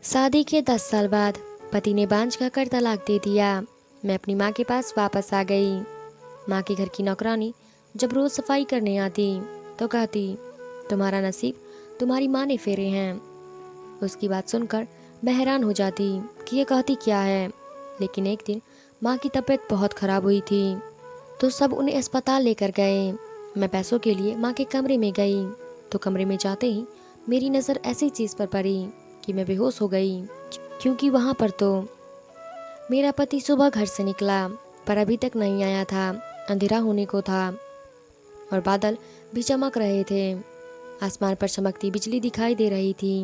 शादी के 10 साल बाद पति ने बांझ कहकर तलाक दे दिया। मैं अपनी माँ के पास वापस आ गई। माँ के घर की नौकरानी जब रोज सफाई करने आती तो कहती, तुम्हारा नसीब तुम्हारी माँ ने फेरे हैं। उसकी बात सुनकर मैं हैरान हो जाती कि ये कहती क्या है। लेकिन एक दिन माँ की तबीयत बहुत खराब हुई थी तो सब उन्हें अस्पताल लेकर गए। मैं पैसों के लिए माँ के कमरे में गई तो कमरे में जाते ही मेरी नज़र ऐसी चीज़ पर पड़ी कि मैं बेहोश हो गई, क्योंकि वहाँ पर तो मेरा पति सुबह घर से निकला पर अभी तक नहीं आया था। अंधेरा होने को था और बादल भी चमक रहे थे। आसमान पर चमकती बिजली दिखाई दे रही थी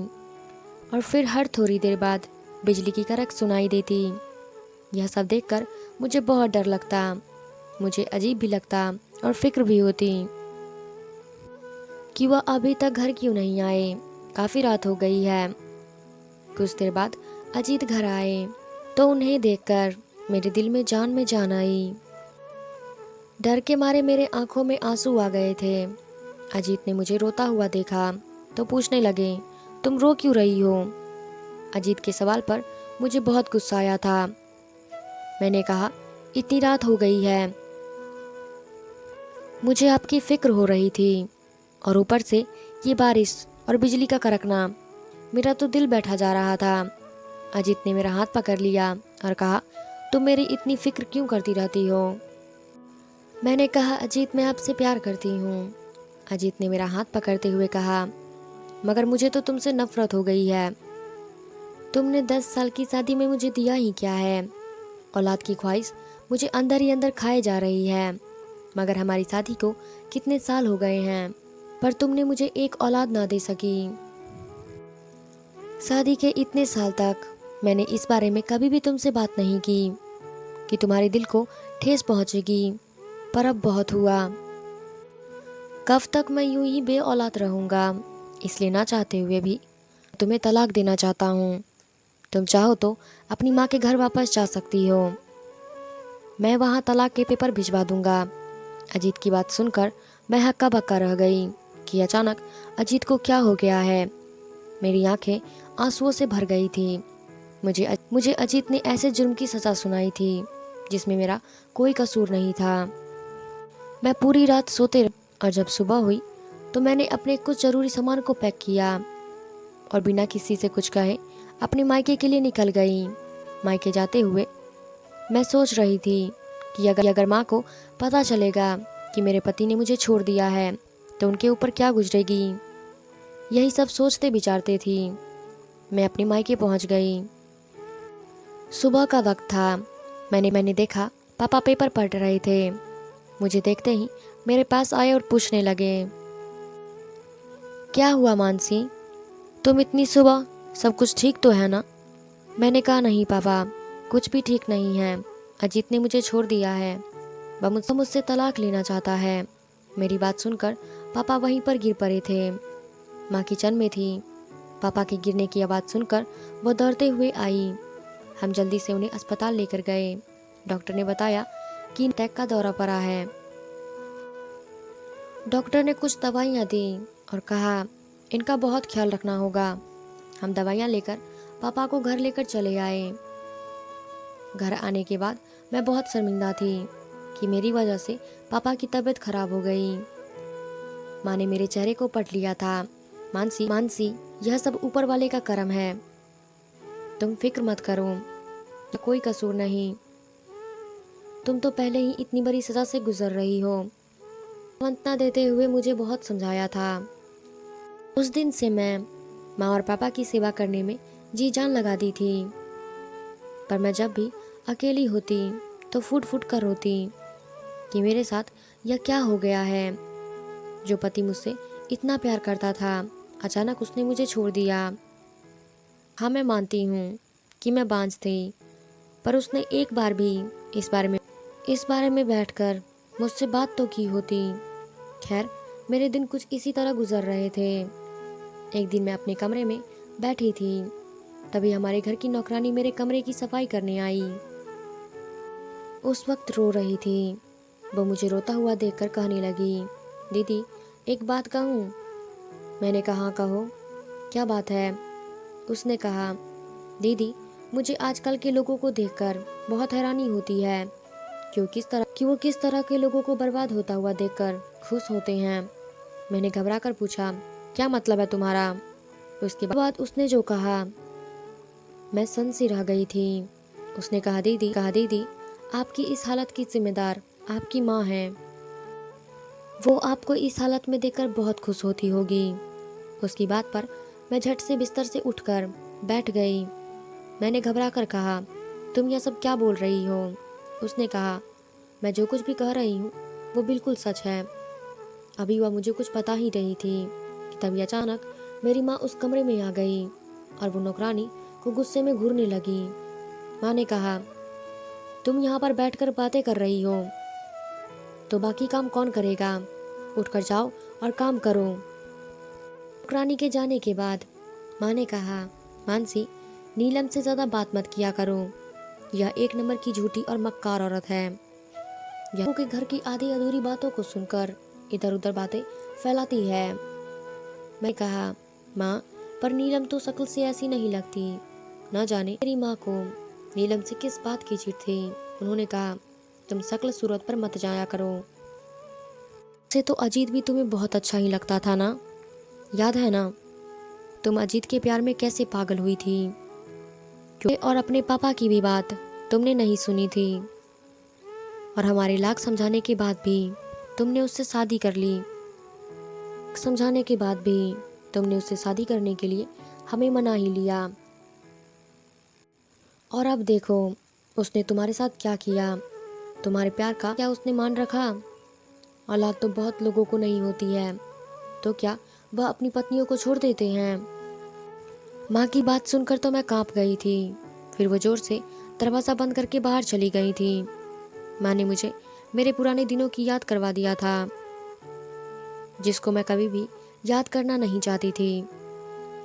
और फिर हर थोड़ी देर बाद बिजली की कड़क सुनाई देती। यह सब देखकर मुझे बहुत डर लगता, मुझे अजीब भी लगता और फिक्र भी होती कि वह अभी तक घर क्यों नहीं आए। काफ़ी रात हो गई है। कुछ देर बाद अजीत घर आए तो उन्हें देखकर मेरे दिल में जान आई। डर के मारे मेरे आंखों में आंसू आ गए थे। अजीत ने मुझे रोता हुआ देखा तो पूछने लगे, तुम रो क्यों रही हो? अजीत के सवाल पर मुझे बहुत गुस्सा आया था। मैंने कहा, इतनी रात हो गई है, मुझे आपकी फिक्र हो रही थी और ऊपर से ये बारिश और बिजली का कड़कना, मेरा तो दिल बैठा जा रहा था। अजीत ने मेरा हाथ पकड़ लिया और कहा, तुम मेरी इतनी फिक्र क्यों करती रहती हो? मैंने कहा, अजीत मैं आपसे प्यार करती हूँ। अजीत ने मेरा हाथ पकड़ते हुए कहा, मगर मुझे तो तुमसे नफरत हो गई है। तुमने 10 साल की शादी में मुझे दिया ही क्या है? औलाद की ख्वाहिश मुझे अंदर ही अंदर खाए जा रही है। मगर हमारी शादी को कितने साल हो गए हैं पर तुमने मुझे एक औलाद ना दे सकी। शादी के इतने साल तक मैंने इस बारे में कभी भी तुमसे बात नहीं की कि तुम्हारे दिल को ठेस पहुंचेगी, पर अब बहुत हुआ। कब तक मैं यूं ही बे औलाद रहूंगा? इसलिए ना चाहते हुए भी तुम्हें तलाक देना चाहता हूँ। तुम चाहो तो अपनी माँ के घर वापस जा सकती हो, मैं वहाँ तलाक के पेपर भिजवा दूंगा। अजीत की बात सुनकर मैं हक्का बक्का रह गई कि अचानक अजीत को क्या हो गया है। मेरी आंखें आंसुओं से भर गई थी। मुझे अजीत ने ऐसे जुर्म की सज़ा सुनाई थी जिसमें मेरा कोई कसूर नहीं था। मैं पूरी रात सोते रही और जब सुबह हुई तो मैंने अपने कुछ ज़रूरी सामान को पैक किया और बिना किसी से कुछ कहे अपने मायके के लिए निकल गई। मायके जाते हुए मैं सोच रही थी कि अगर माँ को पता चलेगा कि मेरे पति ने मुझे छोड़ दिया है तो उनके ऊपर क्या गुजरेगी। यही सब सोचते विचारते थी मैं अपने मायके पहुँच गई। सुबह का वक्त था। मैंने देखा पापा पेपर पढ़ रहे थे। मुझे देखते ही मेरे पास आए और पूछने लगे, क्या हुआ मानसी, तुम इतनी सुबह, सब कुछ ठीक तो है ना? मैंने कहा, नहीं पापा, कुछ भी ठीक नहीं है। अजीत ने मुझे छोड़ दिया है, वह मुझसे तलाक लेना चाहता है। मेरी बात सुनकर पापा वहीं पर गिर पड़े थे। माँ किचन में थी। पापा के गिरने की आवाज़ सुनकर वो दौड़ते हुए आई। हम जल्दी से उन्हें अस्पताल लेकर गए। डॉक्टर ने बताया कि अटैक का दौरा पड़ा है। डॉक्टर ने कुछ दवाइयाँ दी और कहा, इनका बहुत ख्याल रखना होगा। हम दवाइयाँ लेकर पापा को घर लेकर चले आए। घर आने के बाद मैं बहुत शर्मिंदा थी कि मेरी वजह से पापा की तबीयत खराब हो गई। माँ ने मेरे चेहरे को पट लिया था। मानसी, यह सब ऊपर वाले का करम है, तुम फिक्र मत करो, कोई कसूर नहीं। तुम तो पहले ही इतनी बड़ी सजा से गुजर रही हो। सांत्वना देते हुए मुझे बहुत समझाया था। उस दिन से मैं माँ और पापा की सेवा करने में जी जान लगा दी थी। पर मैं जब भी अकेली होती तो फूट फूट कर रोती कि मेरे साथ यह क्या हो गया है। जो पति मुझसे इतना प्यार करता था, अचानक उसने मुझे छोड़ दिया। हाँ, मैं मानती हूँ कि मैं बांझ थी, पर उसने एक बार भी इस बारे में बैठकर मुझसे बात तो की होती। खैर, मेरे दिन कुछ इसी तरह गुजर रहे थे। एक दिन मैं अपने कमरे में बैठी थी, तभी हमारे घर की नौकरानी मेरे कमरे की सफाई करने आई। उस वक्त रो रही थी। वो मुझे रोता हुआ देखकर कहने लगी, दीदी, एक बात कहूँ? मैंने कहा, कहो, क्या बात है? उसने कहा, दीदी, मुझे आजकल के लोगों को देखकर बहुत हैरानी होती है कि वो किस तरह के लोगों को बर्बाद होता हुआ देखकर खुश होते हैं। मैंने घबरा कर पूछा, क्या मतलब है तुम्हारा? उसके बाद उसने जो कहा, मैं सन सी रह गई थी। उसने कहा, दीदी, आपकी इस हालत की जिम्मेदार आपकी माँ है। वो आपको इस हालत में देखकर बहुत खुश होती होगी। उसकी बात पर मैं झट से बिस्तर से उठकर बैठ गई। मैंने घबरा कर कहा, तुम यह सब क्या बोल रही हो? उसने कहा, मैं जो कुछ भी कह रही हूँ वो बिल्कुल सच है। अभी वह मुझे कुछ पता ही नहीं थी कि तभी अचानक मेरी माँ उस कमरे में आ गई और वो नौकरानी को गुस्से में घूरने लगी। माँ ने कहा, तुम यहाँ पर बैठकर बातें कर रही हो तो बाकी काम कौन करेगा? उठकर जाओ और काम करो। नौकरानी के जाने के बाद माँ ने कहा, मानसी, नीलम से ज़्यादा बात मत किया करो। यह एक नंबर की झूठी और मक्कार औरत है। यह के घर की आधी अधूरी बातों को सुनकर इधर उधर बातें फैलाती है। मैं कहा, माँ, पर नीलम तो शक्ल से ऐसी नहीं लगती। न जाने मेरी माँ को नीलम से किस बात की चिढ़ थी। उन्होंने कहा, तुम शक्ल सूरत पर मत जाया करो। से तो अजीत भी तुम्हें बहुत अच्छा ही लगता था ना? याद है ना तुम अजीत के प्यार में कैसे पागल हुई थी? और अपने पापा की भी बात तुमने नहीं सुनी थी और हमारे लाख समझाने के बाद भी तुमने उससे शादी कर ली। समझाने के बाद भी तुमने उससे शादी करने के लिए हमें मना ही लिया। और अब देखो उसने तुम्हारे साथ क्या किया। तुम्हारे प्यार का क्या उसने मान रखा? औलाद तो बहुत लोगों को नहीं होती है, तो क्या वह अपनी पत्नियों को छोड़ देते हैं? माँ की बात सुनकर तो मैं कांप गई थी। फिर वो जोर से दरवाज़ा बंद करके बाहर चली गई थी। माँ ने मुझे मेरे पुराने दिनों की याद करवा दिया था, जिसको मैं कभी भी याद करना नहीं चाहती थी।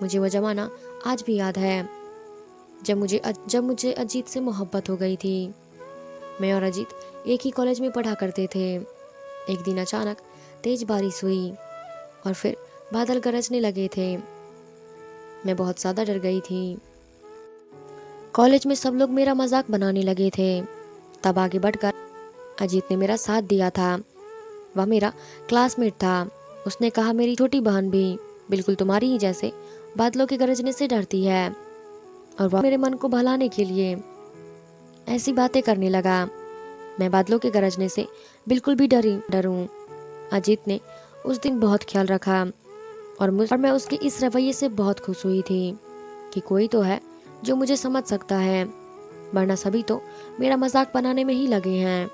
मुझे वो ज़माना आज भी याद है जब मुझे अजीत से मोहब्बत हो गई थी। मैं और अजीत एक ही कॉलेज में पढ़ा करते थे। एक दिन अचानक तेज बारिश हुई और फिर बादल गरजने लगे थे। मैं बहुत ज़्यादा डर गई थी। कॉलेज में सब लोग मेरा मजाक बनाने लगे थे। तब आगे बढ़कर अजीत ने मेरा साथ दिया था। वह मेरा क्लासमेट था। उसने कहा, मेरी छोटी बहन भी बिल्कुल तुम्हारी ही जैसे बादलों के गरजने से डरती है और वह मेरे मन को बहलाने के लिए ऐसी बातें करने लगा। मैं बादलों के गरजने से बिल्कुल भी डरूं। अजीत ने उस दिन बहुत ख्याल रखा और मैं उसके इस रवैये से बहुत खुश हुई थी कि कोई तो है जो मुझे समझ सकता है, वरना सभी तो मेरा मजाक बनाने में ही लगे हैं।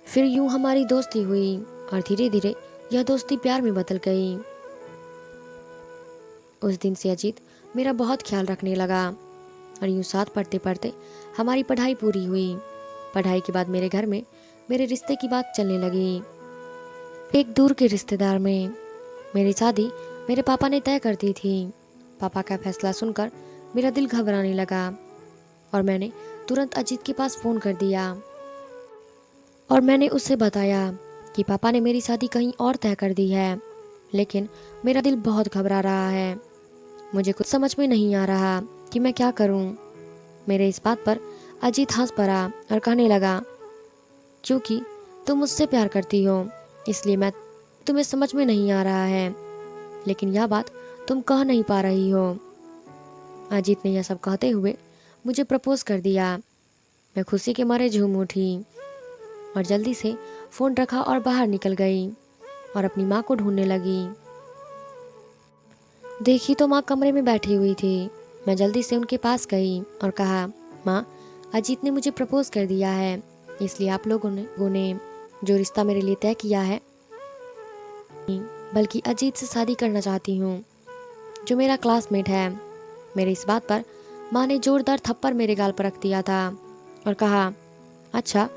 फिर यूं हमारी दोस्ती हुई और धीरे धीरे यह दोस्ती प्यार में बदल गई। उस दिन से अजीत मेरा बहुत ख्याल रखने लगा और यूं साथ पढ़ते पढ़ते हमारी पढ़ाई पूरी हुई। पढ़ाई के बाद मेरे घर में मेरे रिश्ते की बात चलने लगी। एक दूर के रिश्तेदार में मेरी शादी मेरे पापा ने तय कर दी थी। पापा का फैसला सुनकर मेरा दिल घबराने लगा और मैंने तुरंत अजीत के पास फ़ोन कर दिया और मैंने उससे बताया कि पापा ने मेरी शादी कहीं और तय कर दी है, लेकिन मेरा दिल बहुत घबरा रहा है। मुझे कुछ समझ में नहीं आ रहा कि मैं क्या करूं। मेरे इस बात पर अजीत हंस पड़ा और कहने लगा, क्योंकि तुम मुझसे प्यार करती हो इसलिए मैं तुम्हें समझ में नहीं आ रहा है, लेकिन यह बात तुम कह नहीं पा रही हो। अजीत ने यह सब कहते हुए मुझे प्रपोज कर दिया। मैं खुशी के मारे झूम उठी और जल्दी से फ़ोन रखा और बाहर निकल गई और अपनी माँ को ढूंढने लगी। देखी तो माँ कमरे में बैठी हुई थी। मैं जल्दी से उनके पास गई और कहा, माँ, अजीत ने मुझे प्रपोज कर दिया है, इसलिए आप लोगों ने जो रिश्ता मेरे लिए तय किया है, बल्कि अजीत से शादी करना चाहती हूँ, जो मेरा क्लासमेट है। मेरी इस बात पर माँ ने जोरदार थप्पड़ मेरे गाल पर रख दिया था और कहा, अच्छा,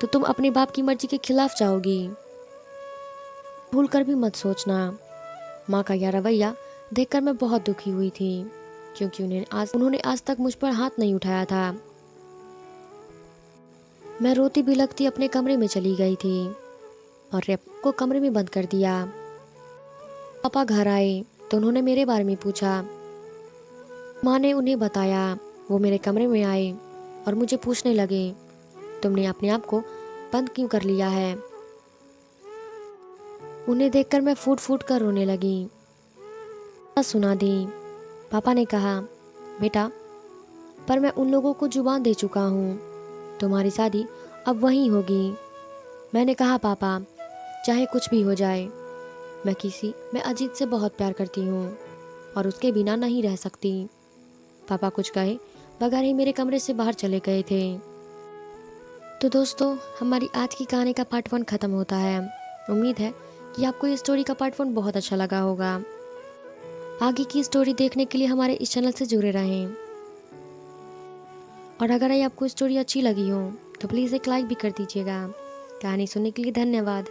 तो तुम अपने बाप की मर्जी के खिलाफ जाओगी? भूल कर भी मत सोचना। माँ का यह रवैया देखकर मैं बहुत दुखी हुई थी, क्योंकि उन्होंने आज तक मुझ पर हाथ नहीं उठाया था। मैं रोती बिलखती अपने कमरे में चली गई थी और रैप को कमरे में बंद कर दिया। पापा घर आए तो उन्होंने मेरे बारे में पूछा। माँ ने उन्हें बताया। वो मेरे कमरे में आए और मुझे पूछने लगे, तुमने अपने आप को बंद क्यों कर लिया है? उन्हें देखकर मैं फूट फूट कर रोने लगी। बात सुना दी। पापा ने कहा, बेटा, पर मैं उन लोगों को जुबान दे चुका हूँ, तुम्हारी शादी अब वहीं होगी। मैंने कहा, पापा, चाहे कुछ भी हो जाए, मैं अजीत से बहुत प्यार करती हूँ और उसके बिना नहीं रह सकती। पापा कुछ कहे बगैर ही मेरे कमरे से बाहर चले गए थे। तो दोस्तों, हमारी आज की कहानी का पार्ट 1 ख़त्म होता है। उम्मीद है कि आपको ये स्टोरी का पार्ट 1 बहुत अच्छा लगा होगा। आगे की स्टोरी देखने के लिए हमारे इस चैनल से जुड़े रहें। और अगर ये आपको स्टोरी अच्छी लगी हो तो प्लीज़ एक लाइक भी कर दीजिएगा। कहानी सुनने के लिए धन्यवाद।